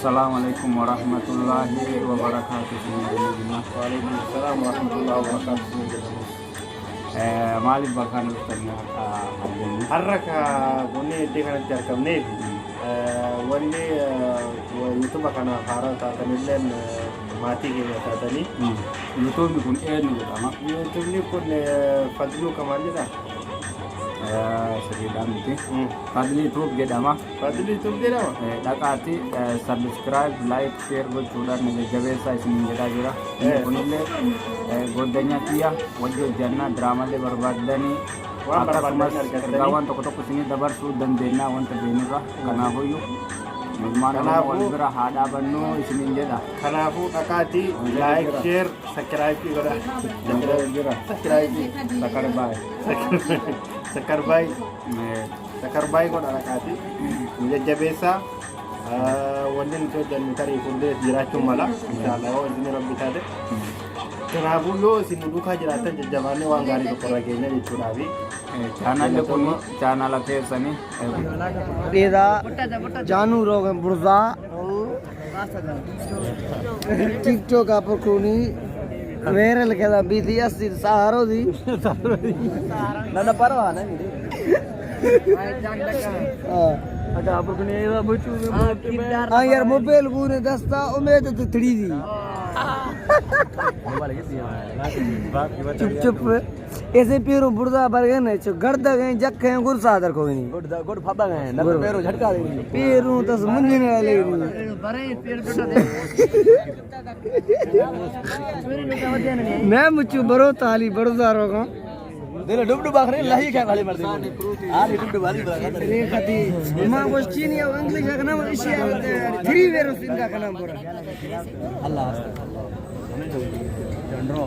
अस्सलामुअलैकुम वरहमतुल्लाहि वबरकातुहू। वालेकुम अस्सलाम warahmatullahi wabarakatuh. Maaliif bakka nuuftanne arginu? Har'a bunni iddoo kanatti argamneef wanni yuutuuba kanaaf haaraa taatanillee maatii keenya taatanii. Yuutuubni kun eenyu jedhama? Yuutuubni kun Fadluu Kamaal jedhama. Sirriidhaan miti. Fadlii Tuub jedhama. Fadlii Tuub jedhama. Dhaqaati subscribe, like, share gochuudhaan jajjabeessaa isiniin jedhaa jira. Kunillee godanya kiyya wajji hojjannaa diraamallee barbaadanii akkasumas ergaawwan tokko tokko isinii dabarsuu dandeenya wanta beenirra. Kanaafuyyuu Kanaafuu wal bira haa dhaabannu isiniin jedha. Kanaafuu dhaqaati like, share, subscribe godha. Sakarbaay godha dhaqaati. Jajjabeessaa wanni nuti hojjannu tarii fuullee jiraachuun mala. Inshallah yoo isin rabbi taate. Kanaafuu yoo isin duukaa jiraatan jajjabaannee waan gaarii tokko irra geenya jechuudhaafi. Chaanalli kun chaanala keessanii Deda Janu Rogan Burza TikTok apa kuni viral kada BTS di saharo di nana parwa na ni ada apa kuni eva bucu yaar mobile kuni dasta umed to 3D चुप चुप ऐसे पेरों बुर्दा भर गए ना चो गर्दा गए जग गए गुर सादर को नहीं गुड फाबा गए न पेरों झटका दे पेरों तो मुंडी ने वाले बरे पेड़ टूटा दे मैं मुचु बरो ताली बड़दारों को देले डुब डुब आखरे लाही क्या खाली मर दे आली डुब डुब आली रे खती मां वो चीनी और इंग्लिश का नाम इसी थ्री वेरो सिंह का नाम पूरा अल्लाह जनरो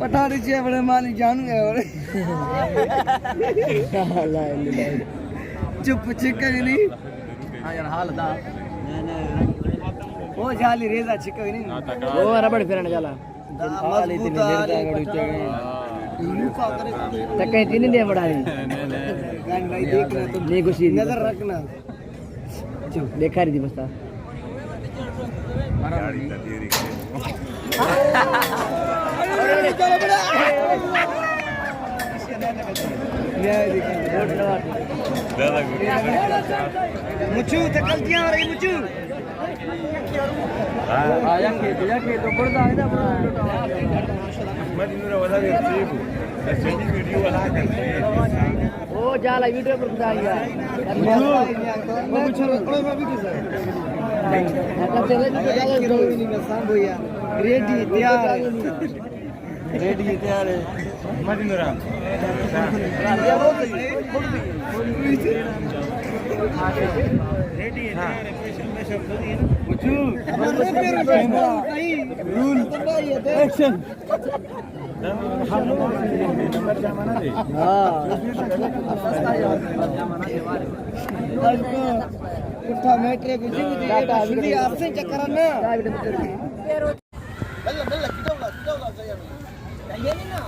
पटा दीजिए बड़े मालिक जानू है बड़े चुप चिक्का नहीं हाँ यार हाल था वो जाली रेजा चिक्का नहीं वो रबड़ फिरने जाला हाल इतनी देर तक गड़ी चले तक कहीं तीन दिन बढ़ा रही गान भाई देखना तो नहीं कुछ नजर रखना चुप देखा रही थी बस्ता मुचू तकल्तियां आ रही मुचू yang gitu berda ina madinura wala yasibu asli video wala करते oh jala video पर बताइए वो मुचू कोई मैं वीडियो सर मतलब चले तो नहीं सांग भैया रेडी तैयार है madinura रेडी है मुचू रूल एक्शन उठा मेट्रे बुझी बुझी आपसे चक्कर ना ये नहीं ना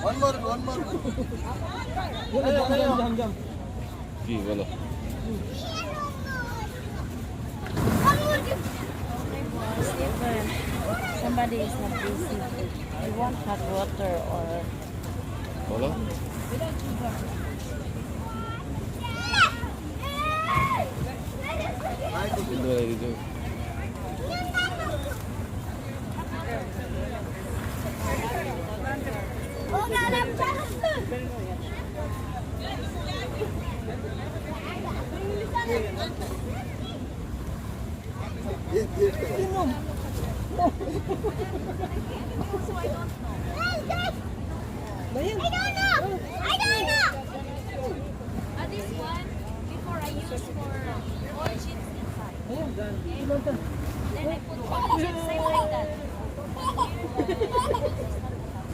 One more. Jam. जी बोलो. Somebody is not busy. You want hot water or? बोलो. I don't know.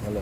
Hello.